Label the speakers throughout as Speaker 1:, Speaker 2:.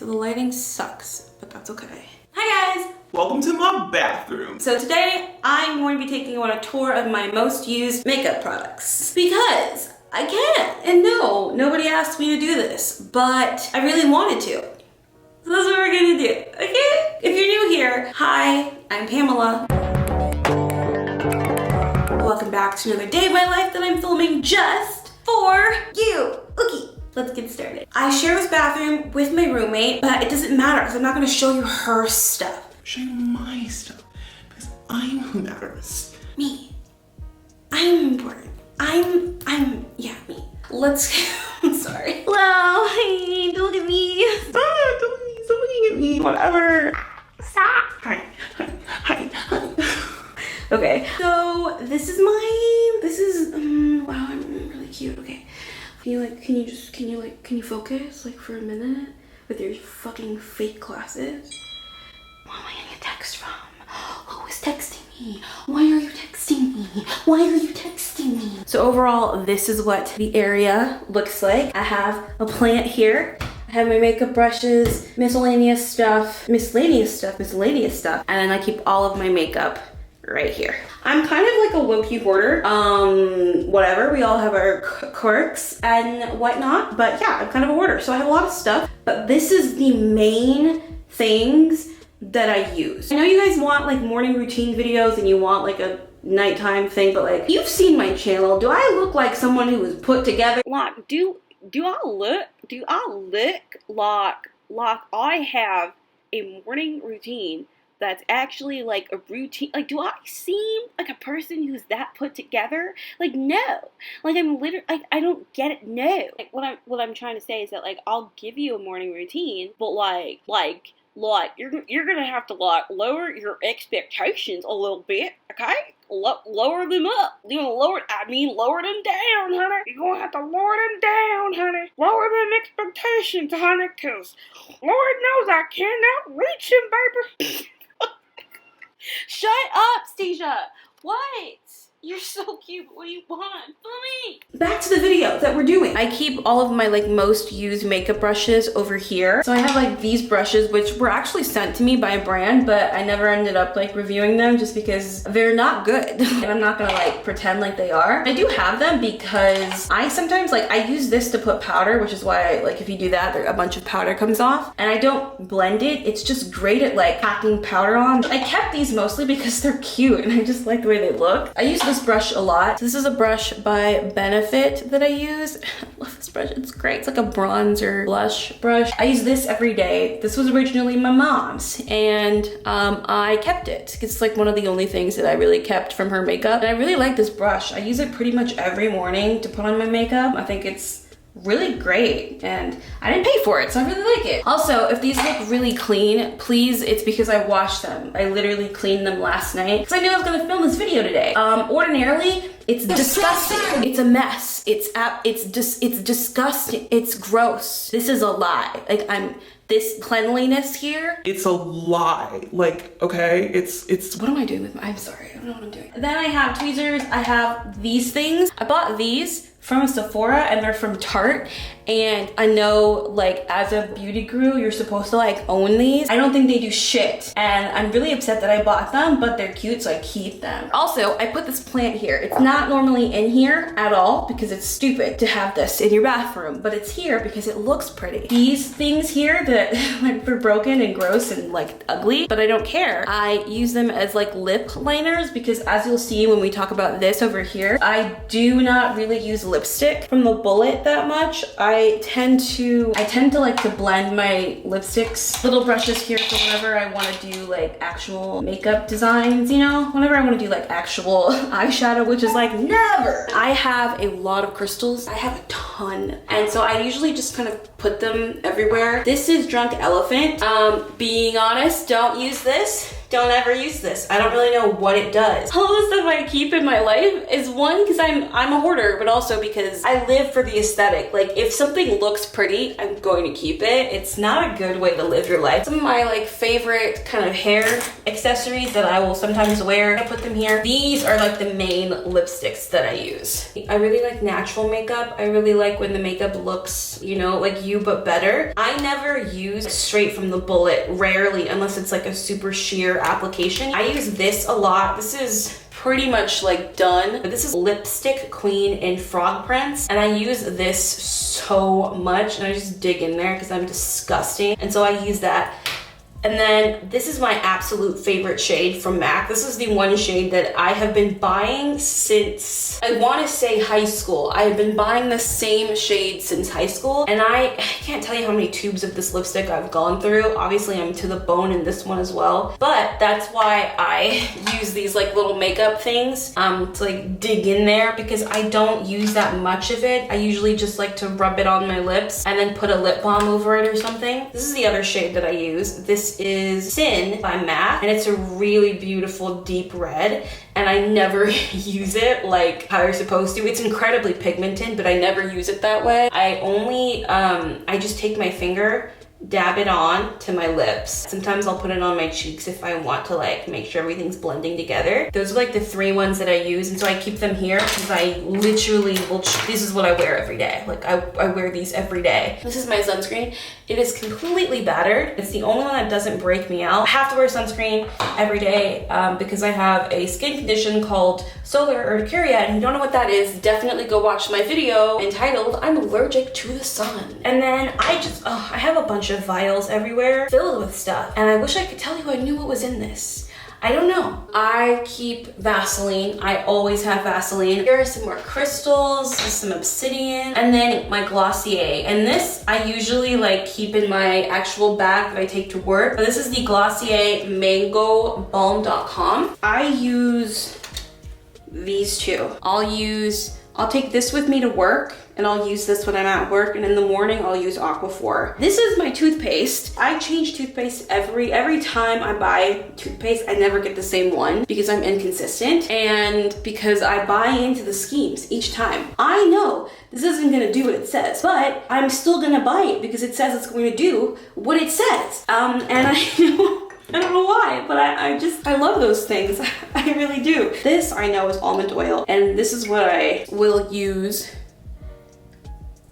Speaker 1: so the lighting sucks, but that's okay. Hi guys!
Speaker 2: Welcome to my bathroom.
Speaker 1: So today I'm going to be taking you on a tour of my most used makeup products because I can. And no, nobody asked me to do this, but I really wanted to. So that's what we're gonna do, okay? If you're new here, hi, I'm Pamela. Welcome back to another day of my life that I'm filming just for you. Okay. Let's get started. I share this bathroom with my roommate, but it doesn't matter because I'm not gonna show you her stuff.
Speaker 2: Show you my stuff, because I'm who matters.
Speaker 1: Me. I'm important. Yeah, me. Let's, I'm sorry. Hello, hey, don't look at me.
Speaker 2: Stop looking at me, whatever.
Speaker 1: Stop.
Speaker 2: Hi.
Speaker 1: Okay, so this is wow, I'm really cute, okay. Can you focus like for a minute with your fucking fake glasses? Who am I getting a text from? Who is texting me? Why are you texting me? Why are you texting me? So overall, this is what the area looks like. I have a plant here. I have my makeup brushes, miscellaneous stuff, and then I keep all of my makeup right here. I'm kind of like a low-key hoarder. Whatever, we all have our quirks and whatnot, but yeah, I'm kind of a hoarder, so I have a lot of stuff, but this is the main things that I use. I know you guys want like morning routine videos and you want like a nighttime thing, but like, you've seen my channel. Do I look like someone who was put together? Like, do I look like I have a morning routine that's actually like a routine? Like, do I seem like a person who's that put together? Like, no. Like, I'm literally, like, I don't get it, no. Like, what I'm trying to say is that, like, I'll give you a morning routine, but like, you're gonna have to, like, lower your expectations a little bit, okay? Lower them up. Lower them down, honey. You're gonna have to lower them down, honey. Lower them expectations, honey, because Lord knows I cannot reach them, baby. Shut up, Stasia. What? You're so cute. What do you want from me? Back to the video that we're doing. I keep all of my like most used makeup brushes over here. So I have like these brushes, which were actually sent to me by a brand, but I never ended up like reviewing them just because they're not good. And I'm not gonna like pretend like they are. I do have them because I sometimes like, I use this to put powder, which is why like if you do that, a bunch of powder comes off. And I don't blend it. It's just great at like packing powder on. I kept these mostly because they're cute and I just like the way they look. I use this brush a lot. This is a brush by Benefit that I use. I love this brush. It's great. It's like a bronzer blush brush. I use this every day. This was originally my mom's and I kept it. It's like one of the only things that I really kept from her makeup. And I really like this brush. I use it pretty much every morning to put on my makeup. I think it's really great and I didn't pay for it, so I really like it. Also, if these look really clean, please, it's because I washed them. I literally cleaned them last night because I knew I was gonna film this video today. Ordinarily, it's disgusting. It's a mess. It's disgusting. It's gross. This is a lie. Like this cleanliness here.
Speaker 2: It's a lie. Like, okay, it's.
Speaker 1: What am I doing with I'm sorry, I don't know what I'm doing. Then I have tweezers. I have these things. I bought these from Sephora and they're from Tarte. And I know like as a beauty guru, you're supposed to like own these. I don't think they do shit. And I'm really upset that I bought them, but they're cute, so I keep them. Also, I put this plant here. It's not normally in here at all because it's stupid to have this in your bathroom, but it's here because it looks pretty. These things here that like were broken and gross and like ugly, but I don't care. I use them as like lip liners because as you'll see when we talk about this over here, I do not really use lipstick from the bullet that much. I tend to like to blend my lipsticks. Little brushes here for whenever I want to do like actual makeup designs, you know? Whenever I want to do like actual eyeshadow, which is like never. I have a lot of crystals. I have a ton. And so I usually just kind of put them everywhere. This is Drunk Elephant. Being honest, don't use this. don't ever use this. I don't really know what it does. All the stuff I keep in my life is one, because I'm a hoarder, but also because I live for the aesthetic. Like if something looks pretty, I'm going to keep it. It's not a good way to live your life. Some of my like favorite kind of hair accessories that I will sometimes wear, I put them here. These are like the main lipsticks that I use. I really like natural makeup. I really like when the makeup looks, you know, like you but better. I never use straight from the bullet, rarely, unless it's like a super sheer application. I use this a lot. This is pretty much like done. This is Lipstick Queen in Frog Prints, and I use this so much, and I just dig in there because I'm disgusting, and so I use that. And then this is my absolute favorite shade from MAC. This is the one shade that I have been buying since, I want to say high school. I have been buying the same shade since high school, and I can't tell you how many tubes of this lipstick I've gone through. Obviously I'm to the bone in this one as well, but that's why I use these like little makeup things to like dig in there, because I don't use that much of it. I usually just like to rub it on my lips and then put a lip balm over it or something. This is the other shade that I use. This is Sin by MAC, and it's a really beautiful deep red, and I never use it like how you're supposed to. It's incredibly pigmented, but I never use it that way. I only I just take my finger, dab it on to my lips. Sometimes I'll put it on my cheeks if I want to like make sure everything's blending together. Those are like the 3 ones that I use, and so I keep them here because I literally will, this is what I wear every day. Like I wear these every day. This is my sunscreen. It is completely battered. It's the only one that doesn't break me out. I have to wear sunscreen every day because I have a skin condition called solar urticaria, and if you don't know what that is, definitely go watch my video entitled I'm allergic to the sun. And then I have a bunch of vials everywhere filled with stuff, and I wish I could tell you I knew what was in this. I don't know. I keep Vaseline. I always have Vaseline. Here are some more crystals, some obsidian, and then my Glossier. And this I usually like keep in my actual bag that I take to work. But this is the Glossier Mango Balm.com. I use these two. I'll take this with me to work, and I'll use this when I'm at work, and in the morning I'll use Aquaphor. This is my toothpaste. I change toothpaste every time I buy toothpaste. I never get the same one because I'm inconsistent and because I buy into the schemes each time. I know this isn't gonna do what it says, but I'm still gonna buy it because it says it's going to do what it says. And I don't know why, but I love those things. I really do. This I know is almond oil, and this is what I will use.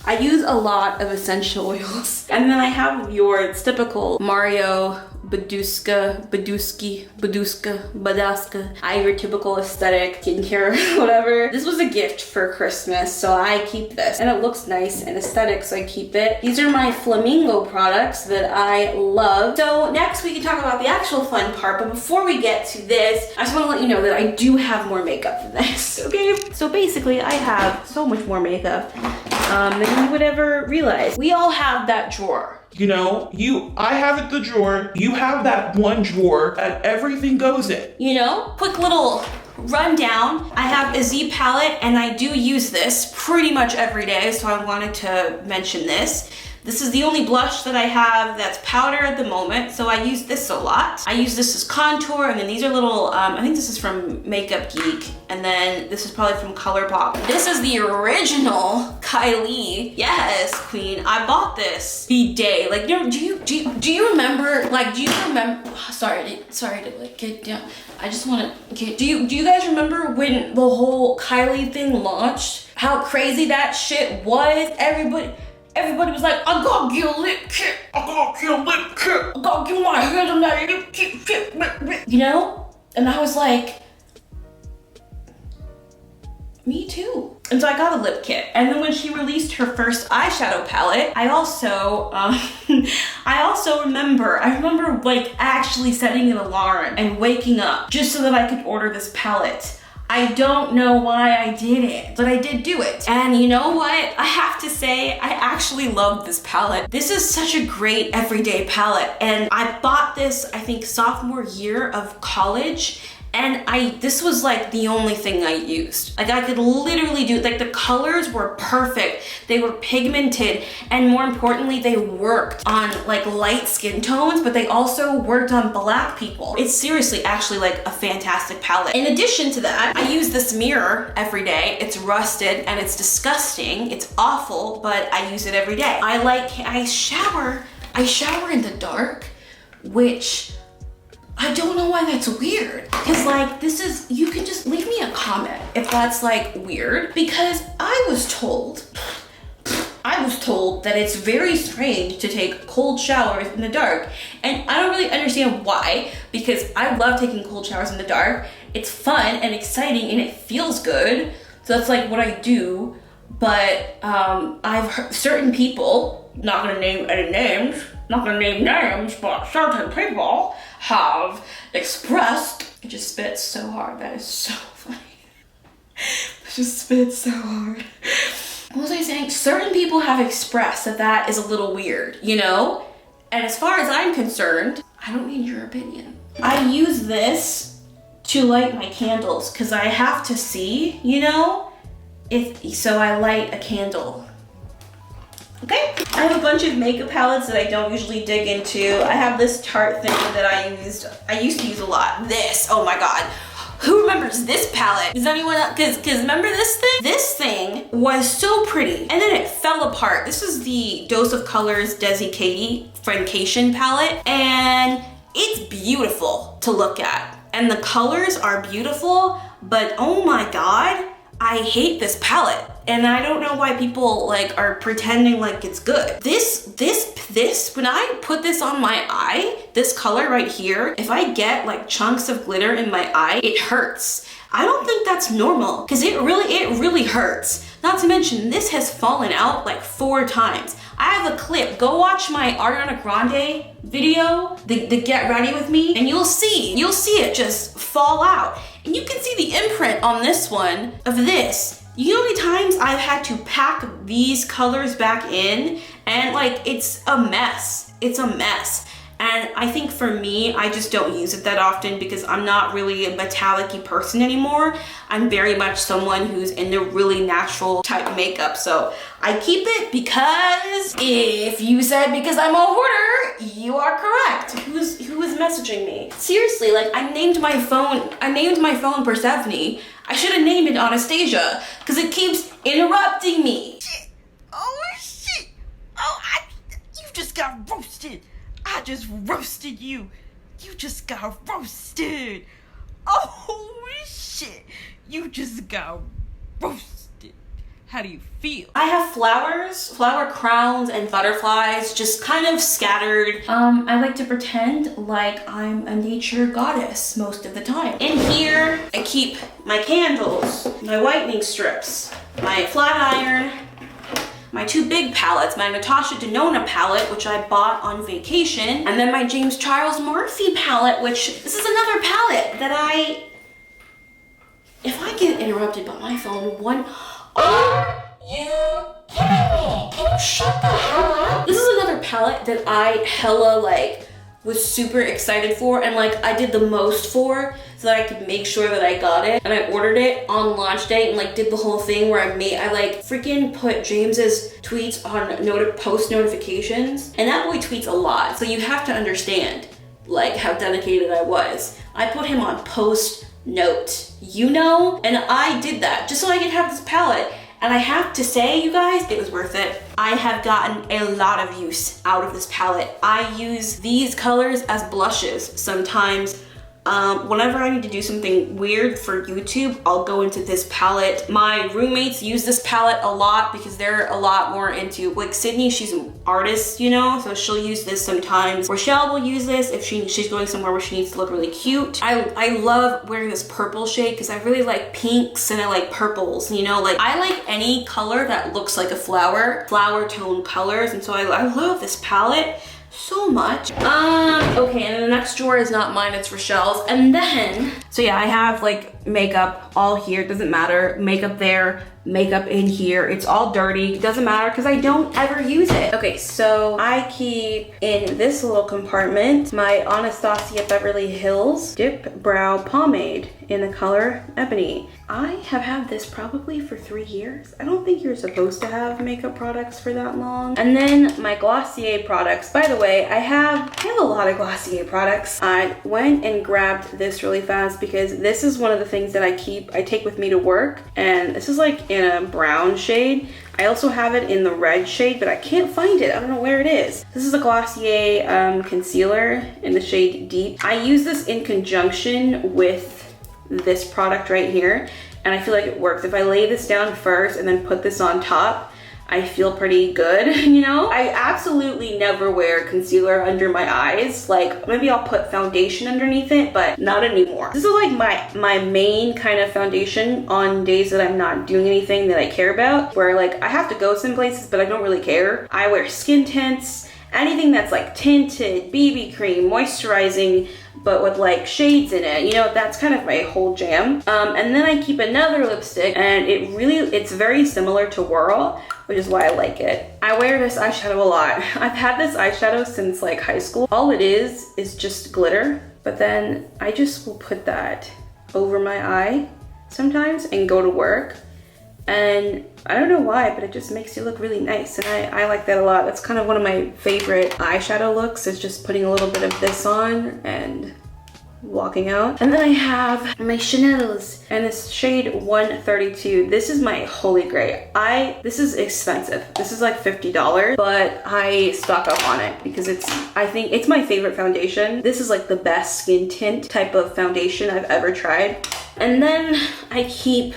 Speaker 1: I use a lot of essential oils. And then I have it's typical Mario Badusqa, your typical aesthetic skincare, whatever. This was a gift for Christmas, so I keep this. And it looks nice and aesthetic, so I keep it. These are my Flamingo products that I love. So next we can talk about the actual fun part, but before we get to this, I just want to let you know that I do have more makeup than this, okay? So basically I have so much more makeup than you would ever realize. We all have that drawer.
Speaker 2: You know, I have the drawer, you have that one drawer that everything goes in.
Speaker 1: You know, quick little rundown. I have a Z palette, and I do use this pretty much every day, so I wanted to mention this. This is the only blush that I have that's powder at the moment, so I use this a lot. I use this as contour, and then these are little, I think this is from anoyingggg, and then this is probably from ColourPop. This is the original Kylie. Yes, queen, I bought this the day. Like, do you remember, like, sorry to like get down. I just want to get, do you guys remember when the whole Kylie thing launched? How crazy that shit was? Everybody was like, I gotta get a lip kit. I gotta get a lip kit. I gotta get my hands on that lip kit. You know? And I was like, me too. And so I got a lip kit. And then when she released her first eyeshadow palette, I remember like actually setting an alarm and waking up just so that I could order this palette. I don't know why I did it, but I did do it. And you know what? I have to say, I actually love this palette. This is such a great everyday palette. And I bought this, I think, sophomore year of college. And this was like the only thing I used. Like I could literally do, like the colors were perfect. They were pigmented, and more importantly, they worked on like light skin tones, but they also worked on black people. It's seriously actually like a fantastic palette. In addition to that, I use this mirror every day. It's rusted and it's disgusting. It's awful, but I use it every day. I shower in the dark, which I don't know why that's weird. Cause like you can just leave me a comment if that's like weird, because I was told that it's very strange to take cold showers in the dark. And I don't really understand why, because I love taking cold showers in the dark. It's fun and exciting and it feels good. So that's like what I do. But I've heard certain people, not gonna name any names, but certain people have expressed, I just spit so hard, that is so funny. I just spit so hard. What was I saying? Certain people have expressed that is a little weird, you know? And as far as I'm concerned, I don't need your opinion. I use this to light my candles because I have to see, you know? So I light a candle. Okay, I have a bunch of makeup palettes that I don't usually dig into. I have this Tarte thing that I used to use a lot. This, oh my God. Who remembers this palette? Does anyone else, cause remember this thing? This thing was so pretty and then it fell apart. This is the Dose of Colors Desi Katie Friendcation palette, and it's beautiful to look at. And the colors are beautiful, but oh my God, I hate this palette. And I don't know why people like are pretending like it's good. This, when I put this on my eye, this color right here, if I get like chunks of glitter in my eye, it hurts. I don't think that's normal, because it really hurts. Not to mention, this has fallen out like 4 times. I have a clip. Go watch my Ariana Grande video, the Get Ready With Me, and you'll see it just fall out. And you can see the imprint on this one of this. You know how many times I've had to pack these colors back in, and like it's a mess. It's a mess. And I think for me, I just don't use it that often because I'm not really a metallic-y person anymore. I'm very much someone who's into really natural type makeup. So I keep it because if you said because I'm a hoarder, you are correct. Who is messaging me? Seriously, like I named my phone Persephone. I should have named it Anastasia because it keeps interrupting me.
Speaker 3: Shit. Oh shit. Oh, you just got roasted. I just roasted you. You just got roasted. Oh shit. You just got roasted. How do you feel?
Speaker 1: I have flowers, flower crowns, and butterflies just kind of scattered. I like to pretend like I'm a nature goddess most of the time. In here, I keep my candles, my whitening strips, my flat iron, my 2 big palettes, my Natasha Denona palette, which I bought on vacation, and then my James Charles Murphy palette, which this is another palette that if I get interrupted by my phone, are you kidding me? Can you shut the hell up? This is another palette that I hella like was super excited for, and like I did the most for so that I could make sure that I got it. And I ordered it on launch day and like did the whole thing where I like freaking put James's tweets on post notifications. And that boy tweets a lot, so you have to understand like how dedicated I was. I put him on post note, you know? And I did that just so I could have this palette. And I have to say, you guys, it was worth it. I have gotten a lot of use out of this palette. I use these colors as blushes sometimes. Whenever I need to do something weird for YouTube, I'll go into this palette. My roommates use this palette a lot because they're a lot more into, like Sydney, she's an artist, you know, so she'll use this sometimes. Rachelle will use this if she's going somewhere where she needs to look really cute. I love wearing this purple shade because I really like pinks and I like purples, you know, like I like any color that looks like a flower tone colors, and so I love this palette so much. Okay, and the next drawer is not mine, it's Rochelle's. And then, so yeah, I have like makeup all here, it doesn't matter. Makeup there, makeup in here. It's all dirty. It doesn't matter because I don't ever use it. Okay, so I keep in this little compartment my Anastasia Beverly Hills Dip Brow Pomade in the color Ebony. I have had this probably for 3 years. I don't think you're supposed to have makeup products for that long. And then my Glossier products. By the way, I have a lot of Glossier products. I went and grabbed this really fast because this is one of the things that I take with me to work. And this is like in a brown shade. I also have it in the red shade, but I can't find it. I don't know where it is. This is a Glossier concealer in the shade Deep. I use this in conjunction with this product right here, and I feel like it works. If I lay this down first and then put this on top, I feel pretty good, you know? I absolutely never wear concealer under my eyes. Like, maybe I'll put foundation underneath it, but not anymore. This is like my main kind of foundation on days that I'm not doing anything that I care about, where like I have to go some places, but I don't really care. I wear skin tints, anything that's like tinted, BB cream, moisturizing, but with like shades in it, you know, that's kind of my whole jam. And then I keep another lipstick, and it's very similar to Whirl, which is why I like it. I wear this eyeshadow a lot. I've had this eyeshadow since like high school. All it is just glitter, but then I just will put that over my eye sometimes and go to work. And I don't know why, but it just makes you look really nice, and I like that a lot. That's kind of one of my favorite eyeshadow looks, is just putting a little bit of this on and walking out. And then I have my Chanel's, and this shade 132. This is my holy grail. This is expensive. This is like $50, but I stock up on it because I think it's my favorite foundation. This is like the best skin tint type of foundation I've ever tried. And then I keep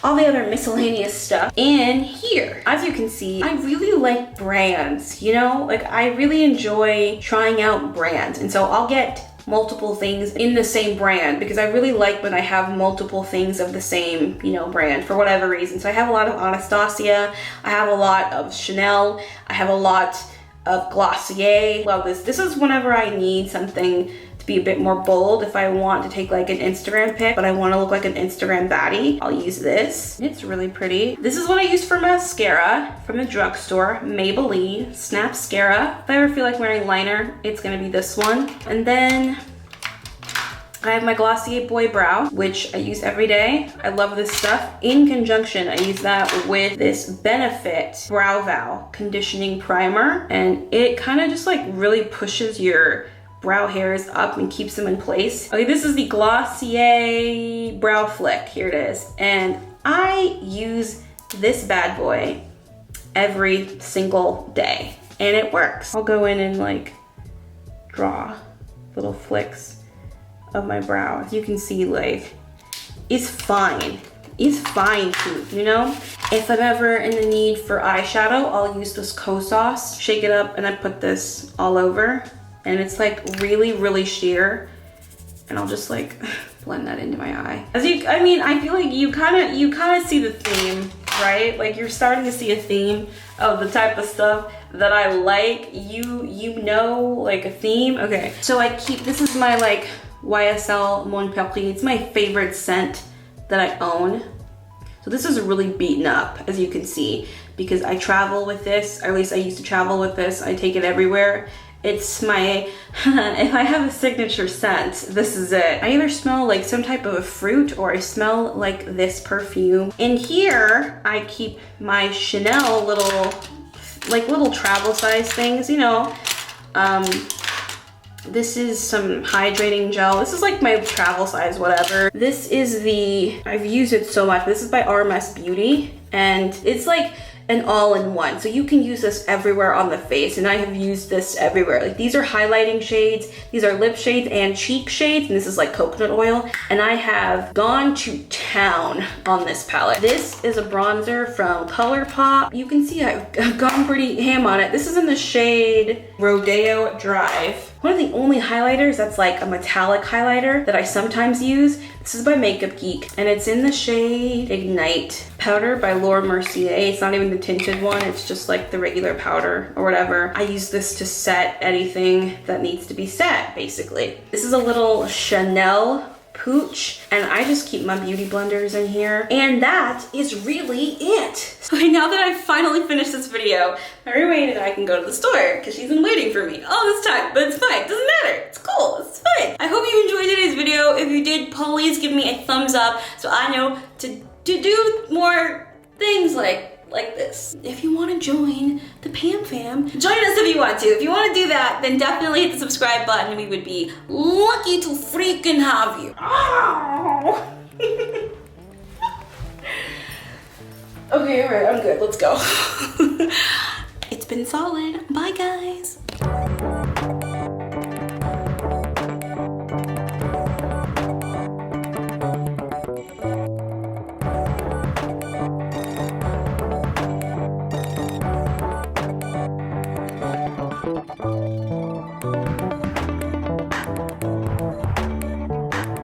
Speaker 1: all the other miscellaneous stuff in here. As you can see, I really like brands, you know? Like, I really enjoy trying out brands. And so I'll get multiple things in the same brand because I really like when I have multiple things of the same, you know, brand for whatever reason. So I have a lot of Anastasia, I have a lot of Chanel, I have a lot of Glossier. Love this. This is whenever I need something to be a bit more bold. If I want to take like an Instagram pic, but I want to look like an Instagram baddie, I'll use this. It's really pretty. This is what I use for mascara from the drugstore, Maybelline Snapscara. If I ever feel like wearing liner, it's gonna be this one. And then I have my Glossier Boy Brow, which I use every day. I love this stuff. In conjunction, I use that with this Benefit Brow Vow Conditioning Primer, and it kind of just like really pushes your brow hairs up and keeps them in place. Okay, this is the Glossier Brow Flick. Here it is. And I use this bad boy every single day, and it works. I'll go in and like draw little flicks of my brow. As you can see, like, it's fine. It's fine too, you know? If I'm ever in the need for eyeshadow, I'll use this Co-Sauce, shake it up, and I put this all over. And it's like really, really sheer. And I'll just like blend that into my eye. I feel like you kind of see the theme, right? Like, you're starting to see a theme of the type of stuff that I like. You know, like a theme. Okay, so this is my like YSL Mon Perris. It's my favorite scent that I own. So this is really beaten up, as you can see, because I travel with this, or at least I used to travel with this. I take it everywhere. It's my, if I have a signature scent, this is it. I either smell like some type of a fruit, or I smell like this perfume. In here, I keep my Chanel little travel size things, you know. This is some hydrating gel. This is like my travel size, whatever. This is I've used it so much. This is by RMS Beauty, and it's like an all-in-one. So you can use this everywhere on the face, and I have used this everywhere. Like, these are highlighting shades, these are lip shades and cheek shades, and this is like coconut oil. And I have gone to town on this palette. This is a bronzer from ColourPop. You can see I've gone pretty ham on it. This is in the shade Rodeo Drive. One of the only highlighters that's like a metallic highlighter that I sometimes use. This is by Makeup Geek, and it's in the shade Ignite. Powder by Laura Mercier. It's not even the tinted one, it's just like the regular powder or whatever. I use this to set anything that needs to be set, basically. This is a little Chanel pooch, and I just keep my beauty blenders in here, and that is really it. Okay, now that I've finally finished this video, my roommate and I can go to the store because she's been waiting for me all this time, but it's fine, it doesn't matter, it's cool, it's fine. I hope you enjoyed today's video. If you did, please give me a thumbs up so I know to do more things like this. If you want to join the Pam fam, join us if you want to. If you want to do that, then definitely hit the subscribe button and we would be lucky to freaking have you. Oh. Okay, alright, I'm good. Let's go. It's been solid. Bye, guys.